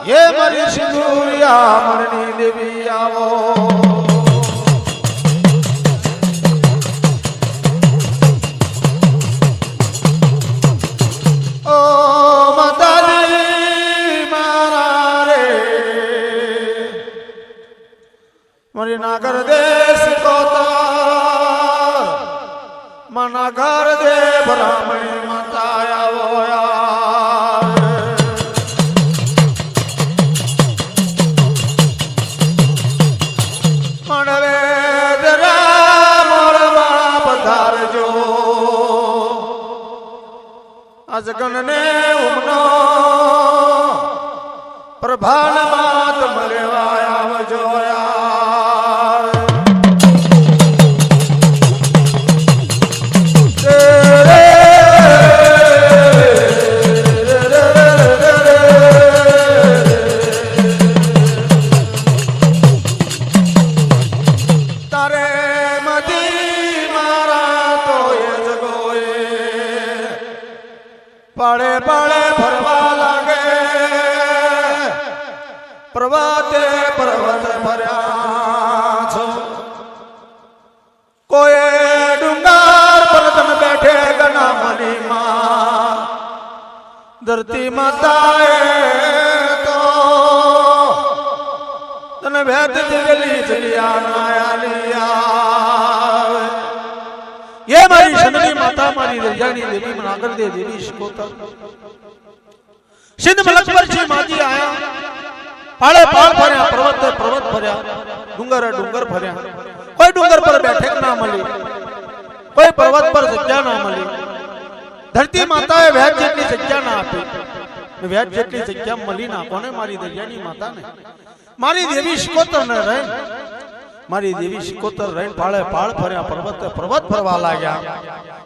ये मरी सिंदूरिया मरनी देवी आवो ओ मदारी मारा रे मरी नागर देश को मना घर दे ब्राह्मणी माता आवो अजगन ने उमनो प्रभान मात मरेवाया वजोया तारे मदी मारा तो ये जगोए पड़े पड़े फरवा लागे प्रभाते पर्वत भर्या छो कोई डूंगर पर तन बैठे गना मनी मां धरती माताए तो तन भेद दिली चलिया नाया लिया ये मारी शननी माता मारी रजानी देवी मनागर दे देवी शिकोतर सिंध मलकवर जी माजी आया पाले पाल भर्या पर्वत भर्या डूंगर डूंगर भर्या कोई डूंगर पर बैठे ना मली कोई पर्वत पर जग्या ना मली धरती माताए व्याज जेटली जग्या ना आपी व्याज जेटली जग्या मली ना कोने मारी रजानी माता ने मारी देवी शिकोतर ने रहे मारी देवी शिकोतर रहीन पाले पाल फर्या पर्वत फरवा लाग्या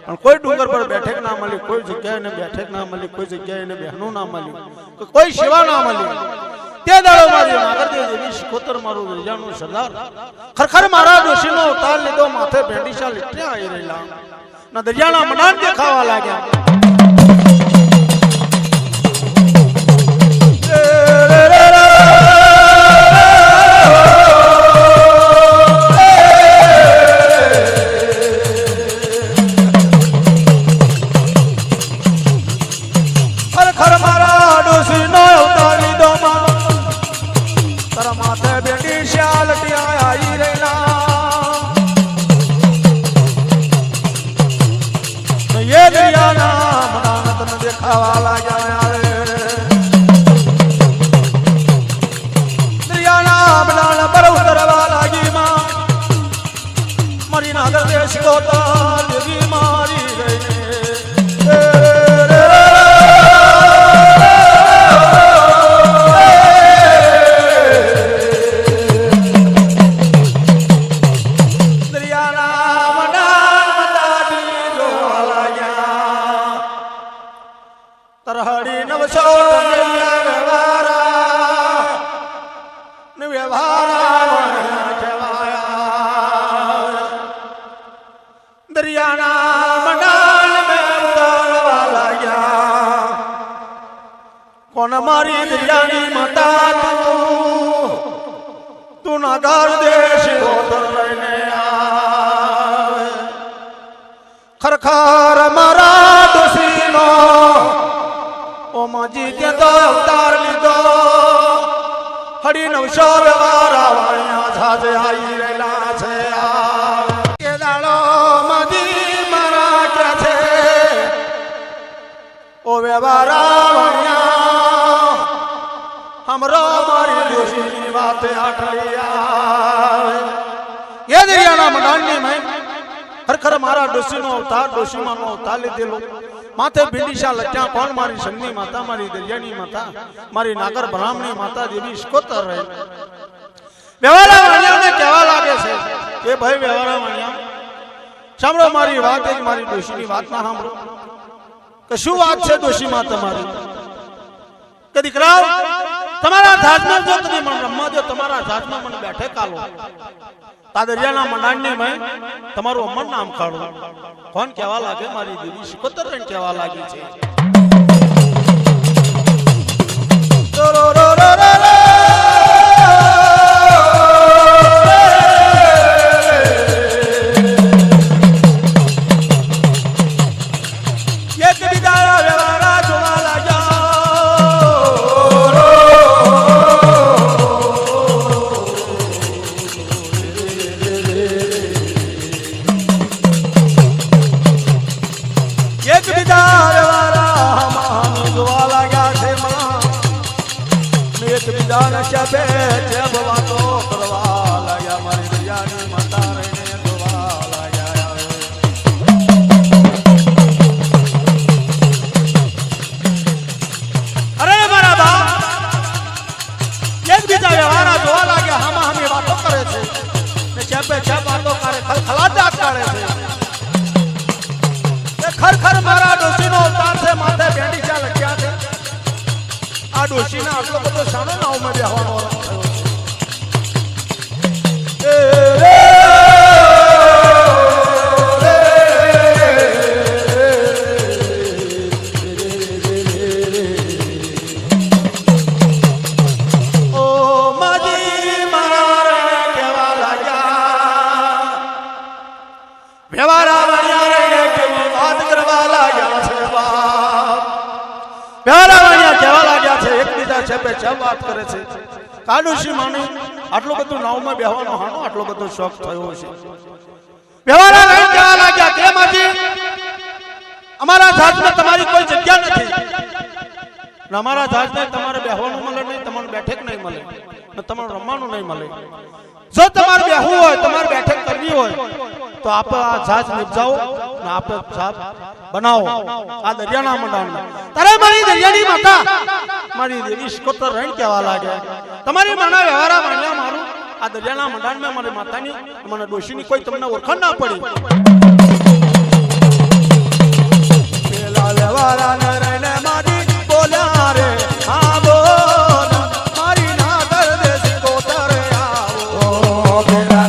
पण कोई डूंगर पर बैठे ना मली कोई जग्याए ने बैठे ना मली कोई जग्याए ने बहनों ना मली कोई सेवा ना मली ते दाड़ो मारी नागर देवी शिकोतर मारो रजानो सरदार खरखर मारा डोशीनो उतार लीधो माथे भेंडीशा लिट्या आई रहेला ना दरियाना मनान देखावा लाग्या दरियाना मंडाल में उतारवा लाग्या कौन मारी दरियानी माता तू नागर देश उतर रहने आवे खरखर मारा दुसीनो ओ माजी के तो उतार लीधो हरी नवशो व्यवहारा वाणिया झाज आई रेला छे ओ व्यवहारा वाणिया हमरो मारी दोषी बात आठलिया ये दरियाना मंडानी में खरखर मारा डोसीनो अवतार डोशी मानो अवतार लीधेलो माथे भिंडीशा लट्या कौन मारी शंगनी माता मारी दरियानी माता मारी नागर ब्राह्मणी माता देवी शिकोतर रहे व्यवहारा वाणिया ने कहवा लागे छे के भाई व्यवहारा वाणिया सांभळो मारी वात एक मारी डोशीनी वात ना सांभळो कशु बात है दोषी माँ तुम्हारी कदी कराओ तुम्हारा धाजमा जो कदी मन रम्मा जो तुम्हारा धाजमा मन बैठे कालो तादरियाना मंडानी में તમારું અમન નામ કાઢો કોણ કહેવા લાગે મારી દેવી શિકોતર રન કહેવા લાગી છે એક બીજાને શબે છે વાતો કરવા લાગ્યા મારી દરિયાની માતા રહીને જોવા લાગ્યા અરે મારા બા એક બીજા વ્યવહાર જોવા લાગ્યા હામાં હામી વાતો કરે છે ને શબે છે વાતો કરે ખલખલાટ કરે છે ખરખર મારા ડોશીનો અવતાર છે માથે બેંડી ચા લખ્યા છે આ ડોશીના આટલો બધો શાનો નાવમાં બેહવાનો વાત કરે છે કાડુશી માની આટલો બધો નાવમાં બેહવાનો હાનો આટલો બધો શોખ થયો છે વ્યવહારા લઈને કહેવા લાગ્યા કે માજી અમારા જહાજમાં તમારી કોઈ જગ્યા નથી ને અમારા જહાજને તમારે બેહવાનું મળે નહીં તમારે બેઠક નહીં મળે ને તમારે રમવાનું નહીં મળે જો તમારે બેહવું હોય તમારે બેઠક કરવી હોય તો આપ આ જહાજ નિપજાવો ને આપ જહાજ બનાવો આ દરિયાના મંડાણમાં તારે મારી દરિયાની માતા મારી દેવી શિકોતર રહીને કહેવા લાગે તમારી માના વ્યવહારા માન્યા મારું આ દરિયાના મંડાણમાં મારી માતાની મને ડોશીની કોઈ તમને ઓળખાણ ના પડી પેલા વ્યવહારા ને રહીને મારી બોલ્યા રે હા બોલ મારી ના દર્દે શિકોતર આવો પેલા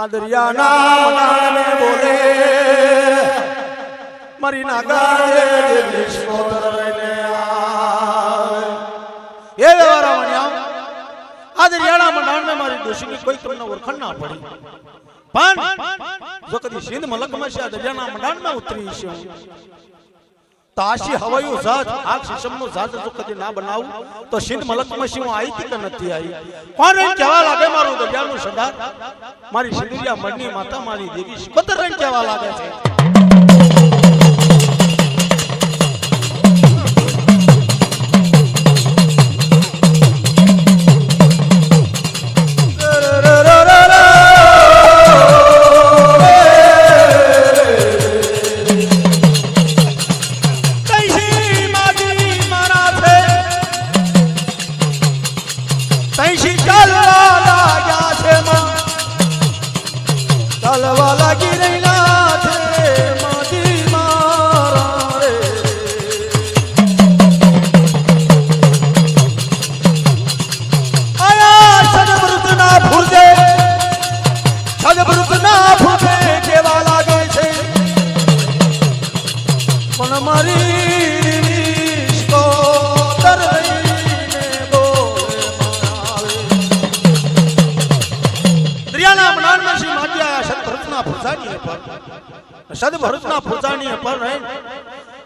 દરિયાના મંડાણ મે બોલે મારી નાગા દેવી શિકોતર લઈને આવે એ વ્યવહારા માન્યા આ દરિયાના મંડાણ મે મારી ડોશીની કોઈ તમને ઓળખાણ ના પડી પણ જો કદી સિંધ મલકમાં છે આ દરિયાના મંડાણમાં ઉતરી છે તાશી હવાયું જહાજ આ શિશમનું જહાજ જો કદી ના બનાવું તો સિંધ મલકમાં શું આવી કે નથી આવી કોણ રહીને કહેવા લાગે મારું દરિયાનું સરદાર મારી સિંદુરિયા મણની માતા મારી દેવી શિકોતર રહીને કહેવા લાગે છે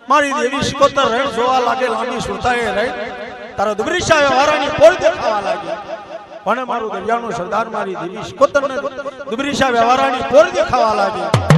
મારી દેવી શિકોતર રેણ જોવા લાગે લાંબી સુરતાએ રહી તારો દુબરીશા વ્યવહારાની પોળ દેખાવા લાગી અને મારું દરિયાનું સરદાર મારી દેવી શિકોતરને દુબરીશા વ્યવહારાની પોળ દેખાવા લાગી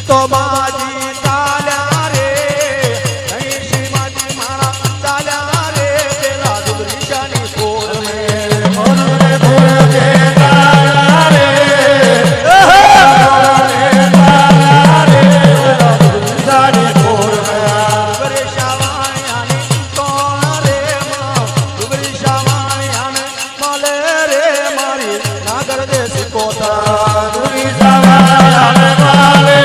તો બાજી ચાલ્યા રે શ્રીમાજી મારા ચાલ્યા રે પેલા દુબરીશાની પોર મે ચાલ્યા રે દુબરીશાની પોર મે દુબરીશા વાણિયાની કોણ રે દુબરીશા વાણિયાને મળે રે મારી નાગર દેશ કોતા દુબરીશા વાણિયાને મળે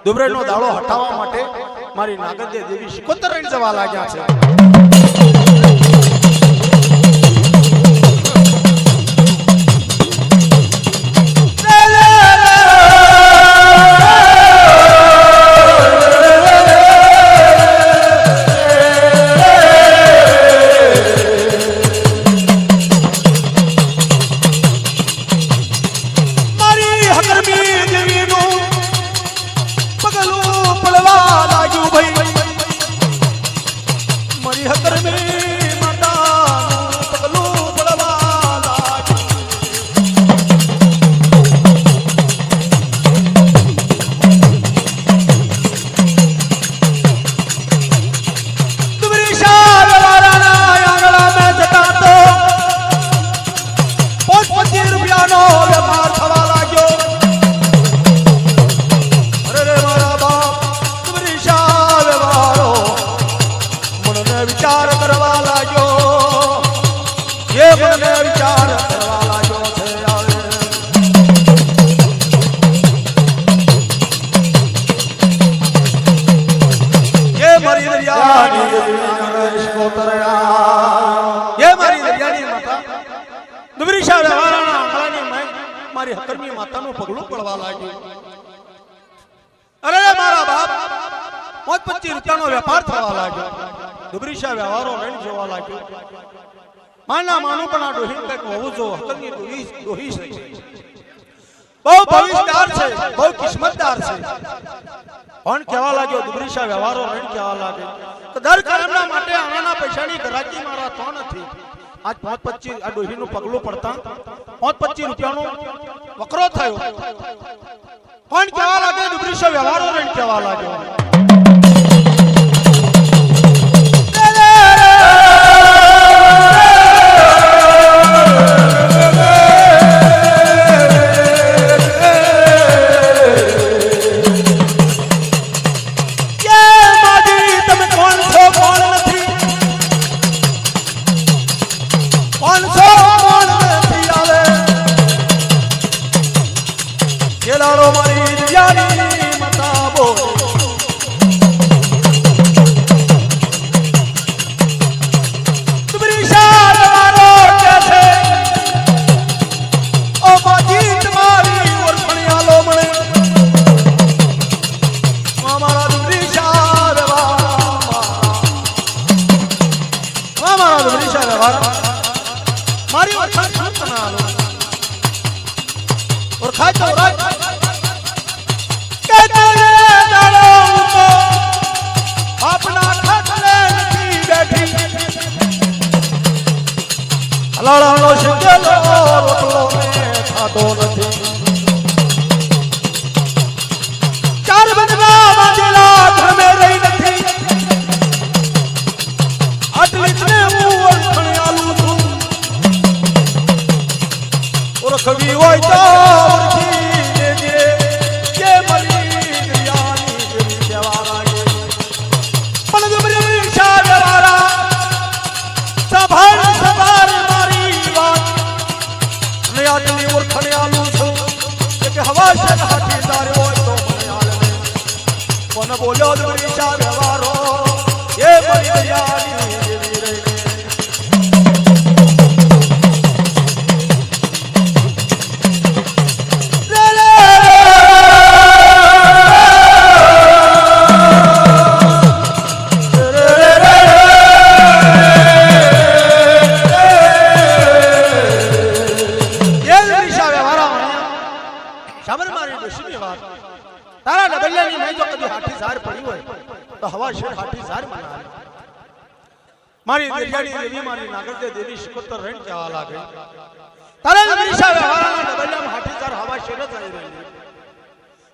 દુબરેનો દાડો હટાવવા માટે મારી નાગદે દેવી શિકોતર રહીને જવા લાગ્યા છે મારી હકરની માતાનું પગલું પડવા લાગ્યું અરે મારા બાપ 25 રૂપિયાનો વેપાર થવા લાગ્યો દુબરીશા વ્યવહારો રેણ જોવા લાગ્યો માના માનું પણ આ ડોહી કંઈક હોવું જો હકરની ડોહી છે બહુ ભવિષ્યદાર છે બહુ કિસ્મતદાર છે પણ કહેવા લાગ્યો દુબરીશા વ્યવહારો રેણ કહેવા લાગે તો દર કાયમના માટે આનાના પૈસાની ગરાકી મારા તો નથી આજ 25 આ ડોહીનું પગલું પડતા 25 રૂપિયાનો વકરો થયો પણ કહેવા લાગે દુબરીશા વ્યવહારો રેણ કહેવા લાગ્યો શાળાનો શીખેલો રોટલો ખાતો નથી. ચાર બંધના બાંધેલા ઘરમે રહી નથી. આટલી જ ને હું ઓળખણી આલું છું. ઓળખવી હોય તો ઓળખી લેજે કે મળી દરિયાની દેવી કહેવા લાગે. પણ ગમરી શાળવાળા સભાર સભાર મારી વાત ને આટલી ઓળખણી આલું છું કે હવા છે હાથી તારે હોય તો મને હાલ ને. કોને બોલ્યો ગમરી શાળવાળો એ મળી દરિયાની દેવી રહીને. તારા ડબલિયાની મેં જો કદી હાથી ઝાર પડી હોય તો હવા શેર હાથી ઝાર મને હાલે. મારી દરિયાની દેવી મારી નાગરદે દેવી શિકોતર રેણ કહેવા લાગે. તારા ડબલિયા વ્યવહારના ડબલિયામાં હાથી ઝાર હવા શેર જ આવી રહી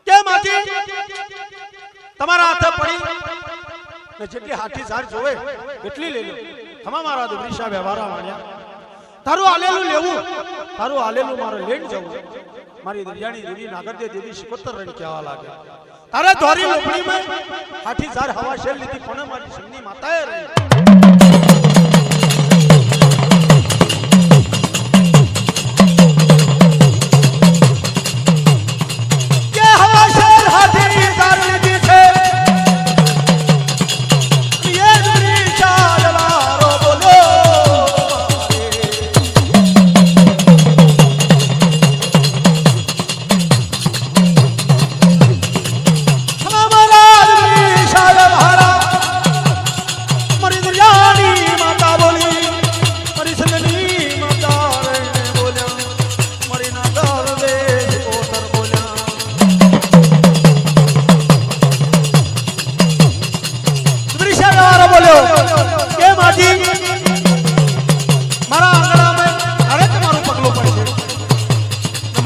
કે માજી તમારા હાથે પડી ને જેટલી હાથી ઝાર જોવે એટલી લઈ લો. ખમા મારા ડબલિયા વ્યવહારા વાણ્યા તારું આલેલું લેવું, તારું આલેલું મારે લેણ જવું. મારી દરિયાની દેવી નાગરદે દેવી શિકોતર રેણ કહેવા લાગે. તારે ધોરી લોપડીમાં હાથી ઝાર હવા શેર લીધી પણ મારી સંગની માતાએ રહી. કે હવા શેર હાથી ઝાર લીધી છે એ દુરી ચાલવારો બોલો.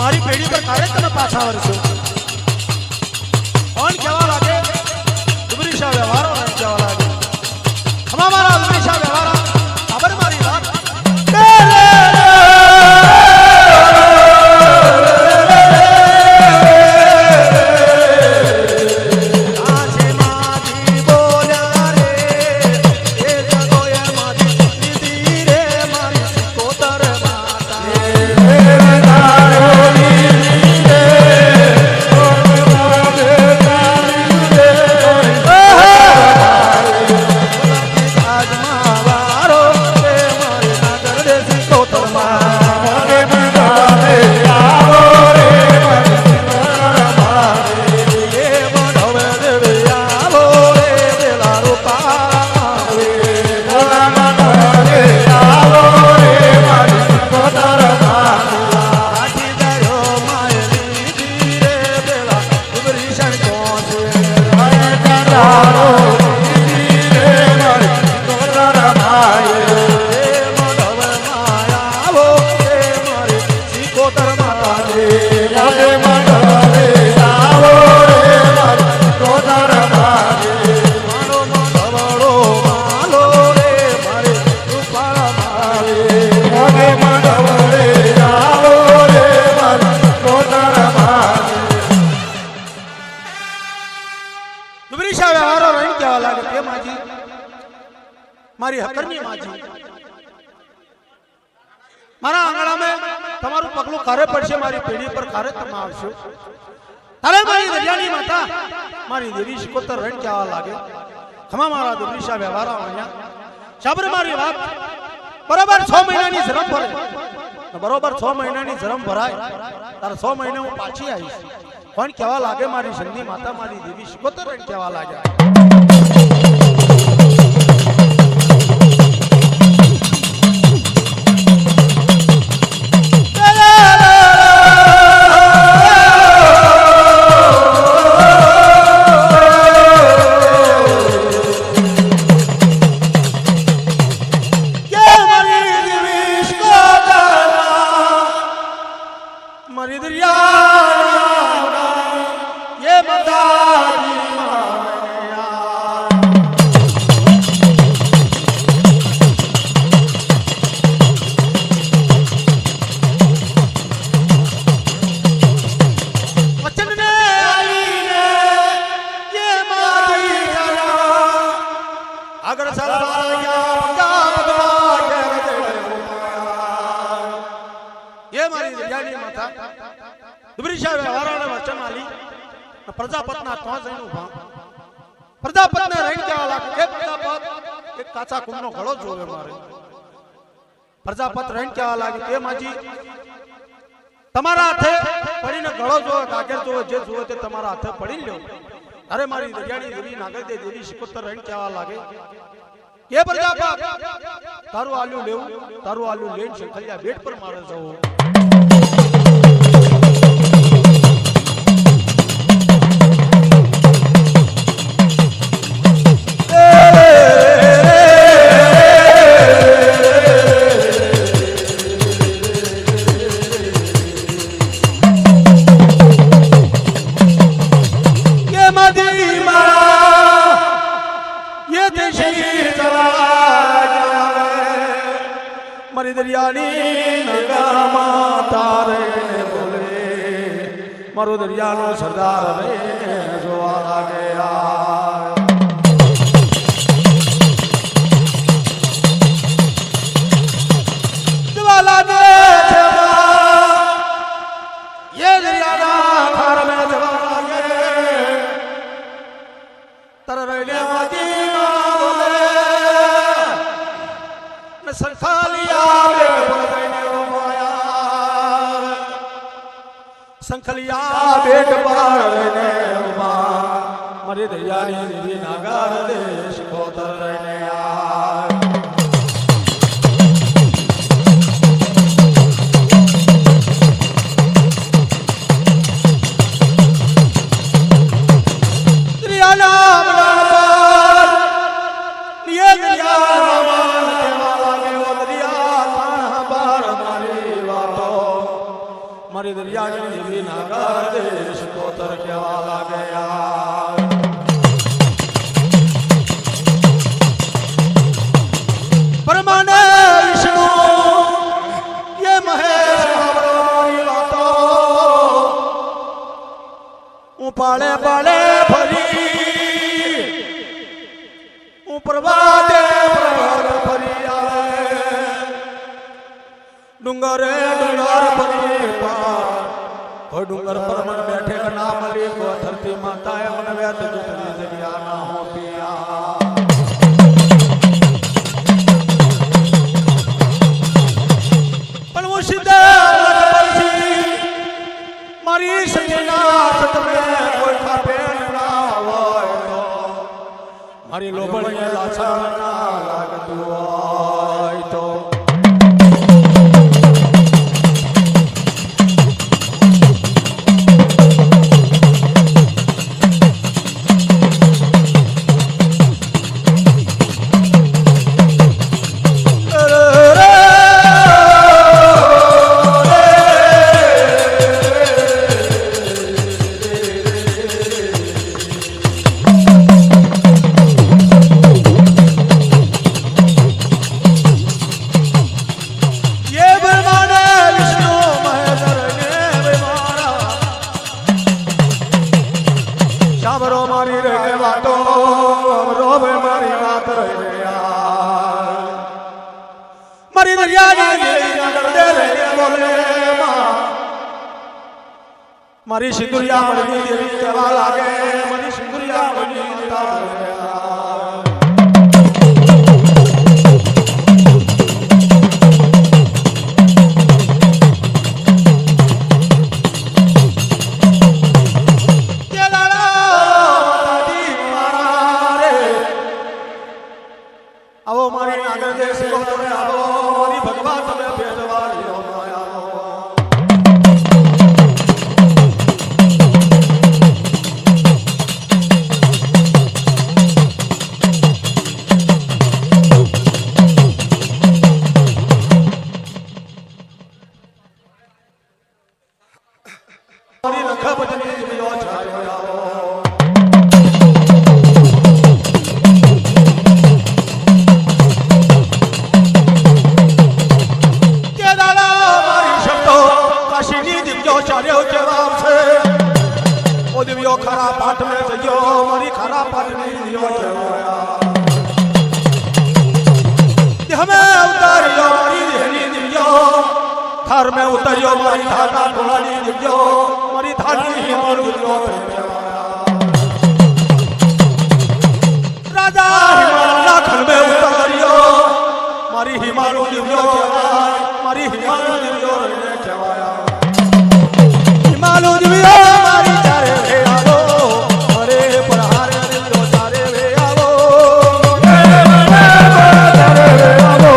મારી પેઢી પર કારે તમે પાછા વરસો. કોણ કહેવા લાગે? ડુબરીશા વ્યવહારો કહેવા લાગે. ખમા મારા ડુબરીશા વ્યવહારા ખબર મારી વાત. મારી હકરની માજી મારા આંગણામાં તમારું પગલું કારે પડશે. મારી પેઢી પર કારે તમે આવશો. તારે મારી દરિયાની માતા મારી દેવી શિકોતર રેણ કહેવા લાગે. ખમા મારા ડુબરીશા વ્યવહારા વાણ્યા સાબર મારી વાત. બરોબર 6 મહિનાની જરમ ભરે, બરોબર 6 મહિનાની જરમ ભરાય તારે 6 મહિને હું પાછી આવીશ. કોણ કહેવા લાગે? મારી સંગની માતા મારી દેવી શિકોતર રેણ કહેવા લાગે. પરીક્ષા વ્યવહારાને વચન આલી પ્રજાપતના તો જઈને ઉભા પ્રજાપતને રહીને કેવા લાગે કે પ્રજાપત એક કાચા કુંભનો ઘડો જોવે મારે પ્રજાપત રહીને કેવા લાગે કે માજી તમારા હાથે પડીને ઘડો જોવે કાગર જોવે જે જોવે તે તમારા હાથે પડી લ્યો અરે મારી દરિયાની દેવી નાગરદે દેવી શિકોતર રહીને કેવા લાગે કે પ્રજાપત તારું આલ્યું લેવું તારું આલ્યું લઈને શંખલિયા બેટ પર મારે જવું મારો દરિયાનો સરદાર રે જોવા લાગે જોવા લાગે ये दरियाना खार में जवा लागे तर रैले माजी बोले न संखालिया बेट पर रैने उमाया संखलिया बेट पर रैने उमा मरे दरियानी देवी नागर देश कोतर रैने दरिया देवी नागर देश कोतर केवाला गया परमाने विष्णु ये महेश हमारी बातों पाले पाले भरी प्रभाते भरी आवे डूंगरे डूंगर भरी और डूंगर पर मन बैठे का नाम अली को धरती माता है मन व्यत जितनी दरिया ना हो पिया पर वो सीधे मारी सजना सत में कोई खापे ना हो तो मारी लोबड़ ये लाछा ना लागत हो तो मारी सिंदुरिया मरनी देवी केवा लागे मारी सिंदुरिया मरनी आवो मारी नागर देश को तमे आवो मारी भगवान तमे भेजवा लियो मारी रखा बजनी दियो छायो दिव्यो खरा पाठ में जयो मारी खरा पाठ में दियो हमें उतारियो मारी देहनी दिव्यो घर में उतरियो मारी धाता ढोलानी दिव्यो मारी મારી થાળી મારું જોર રાજા હિમાલયના ખંભે ઉતાર્યો મારી હિમાલય દિવ્યો કહેવાય મારી હિમાલય દિવ્યો રહીને કહેવાય હિમાલય દિવ્યો મારી ચારે રે આવો અરે પ્રહારે દિવ્યો ચારે રે આવો ચારે રે આવો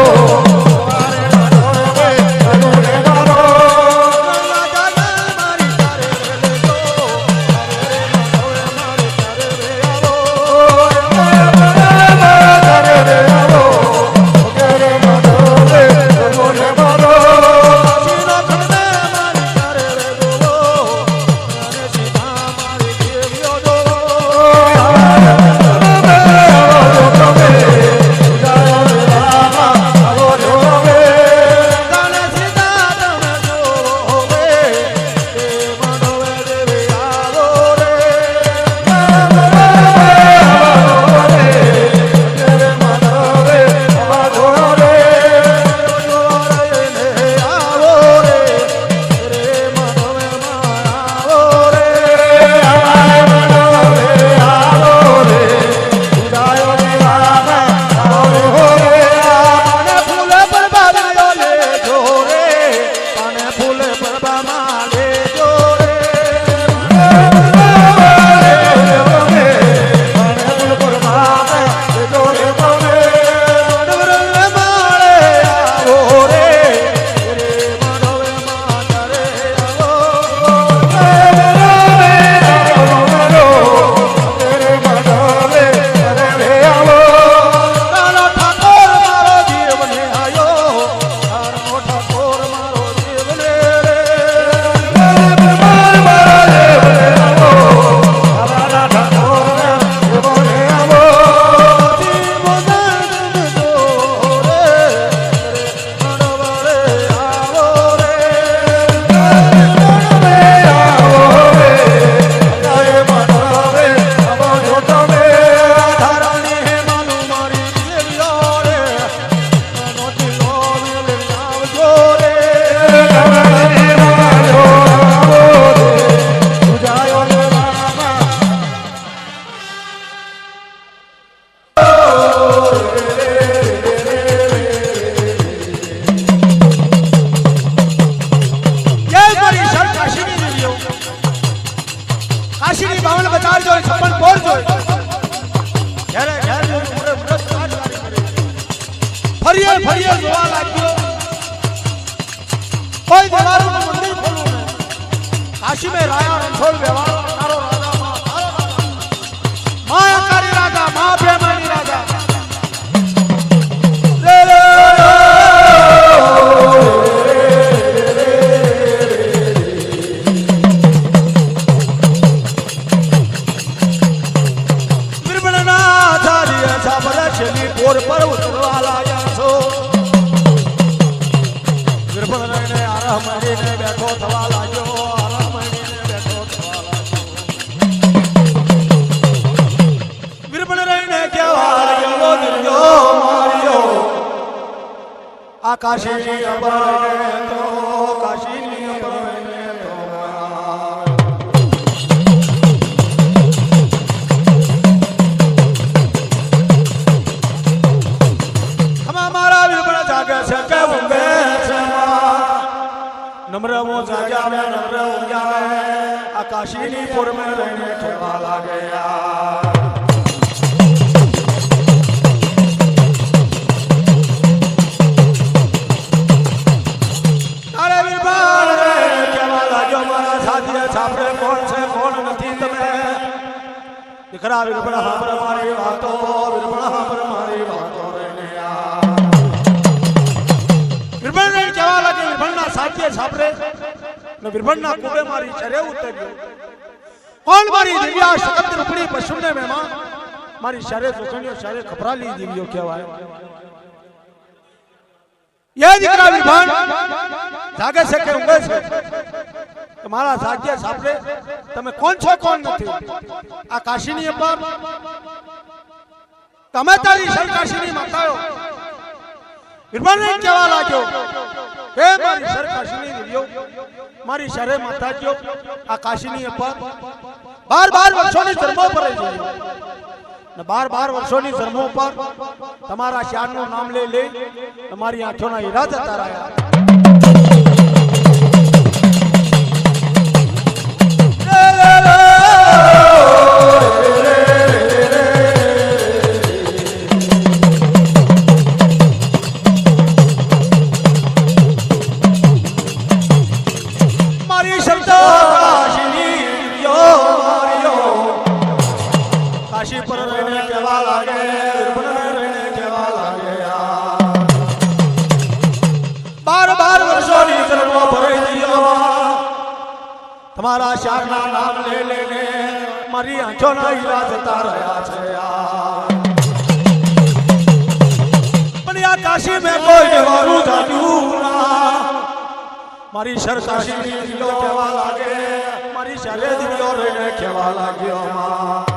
ફરીએ જોવા લાગ્યો કોઈ દેવારોનું મંદિર ખોલું ને કાશી में राया रણછોડ વ્યવહાર તારો રાજા માં અકારી રાજા માં પ્રેમાની રાજા પર ઉતરવા લાગ્યા છો વિરબણ રહીને આરામ મળીને બેઠો થવા લાગ્યો આરામ મળીને બેઠો થવા લાગ્યો વિરબણ રહીને કહેવા લાગ્યો દિલ્યો માર્યો આકાશની અબર તો કાશીની અબર नम्र वो जागा में नम्र उंगा में आकाशीनी पुर में रहने के वाला गया अरे विरबान के वाला जो मारा साथी छापरे कौन से कौन नहीं तुम्हें दिखरा विरबण हापर मारी बातों विरबण हापर मारी बातों रहने विरबण ने कहा लगे विरबणना साथी छापरे न विरबणना कुबे मारी चरे उतर्यो कौन मारी दिव्या शकत रूपणी पशुने में मां मारी शरे जोखणियो शरे खपराली दिव्यो कहवाय ये दिकरा विरबण जागे से के ઊંઘે છે તમારા સાધ્ય છાપરે તમે કોણ છો કોણ નથી આ કાશીની અંબા તમે તારી શર કાશીની માતાઓ વિરબણને કહેવા લાગ્યો હે મારી સર કાશીની વિડિયો મારી શરે માતાજીઓ આ કાશીની અપા 12 વર્ષોની જન્મો પર રહી છે ને 12 વર્ષોની જન્મો પર તમારા શાનનું નામ લે તમારી આંખોના હીરા જતા રહ્યા काशी पर रहने केवा लागे पर रहने केवा लागे 12 वर्षोनी जन्मो भरे दियो તમારા શાનના નામ લેને મારી આંખોના હીરા જતા રહ્યા છે પણ આ કાશી મે કોઈ દેવારું જાણ્યું ના મારી સર કાશીની દિલો કેવા લાગે મારી શરે દિલો રહીને કેવા લાગ્યો માં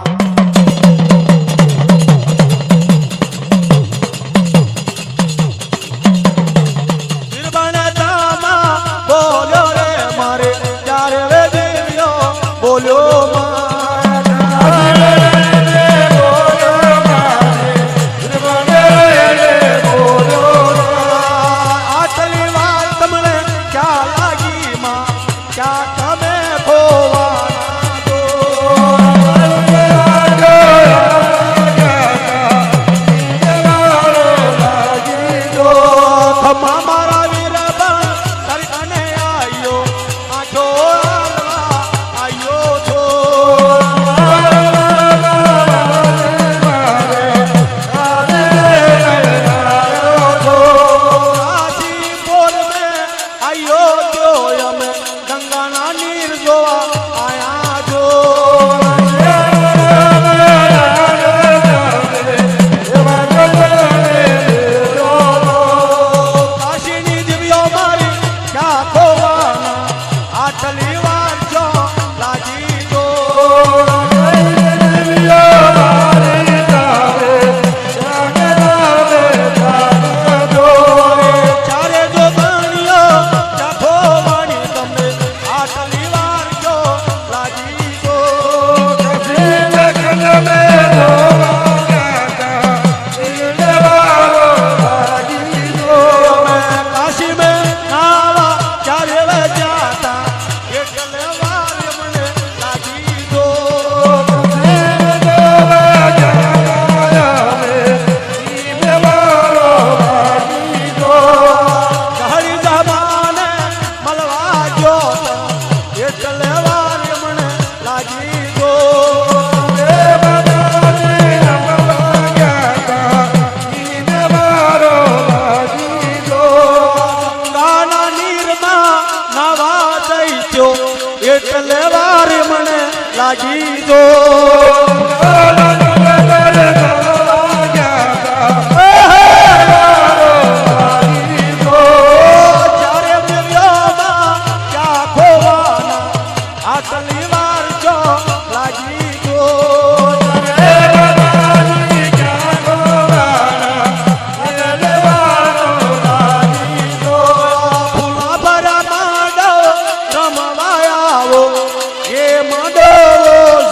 એ મંડળો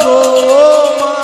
જો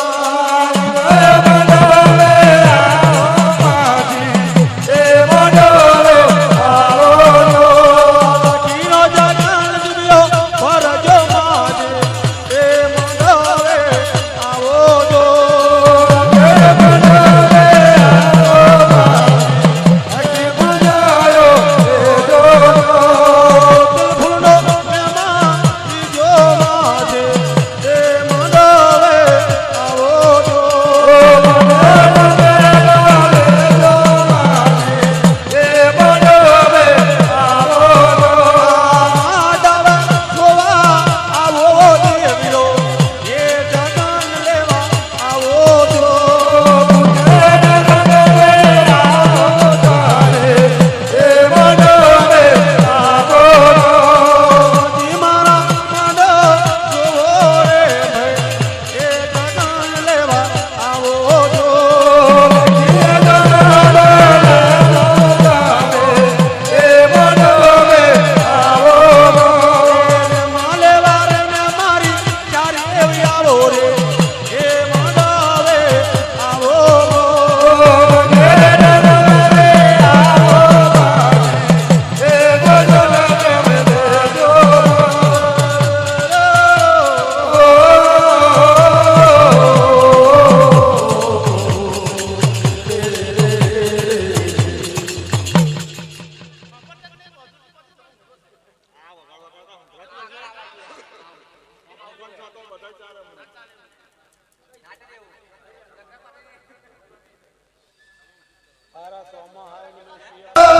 તારા સોમાં હાય ને શિયા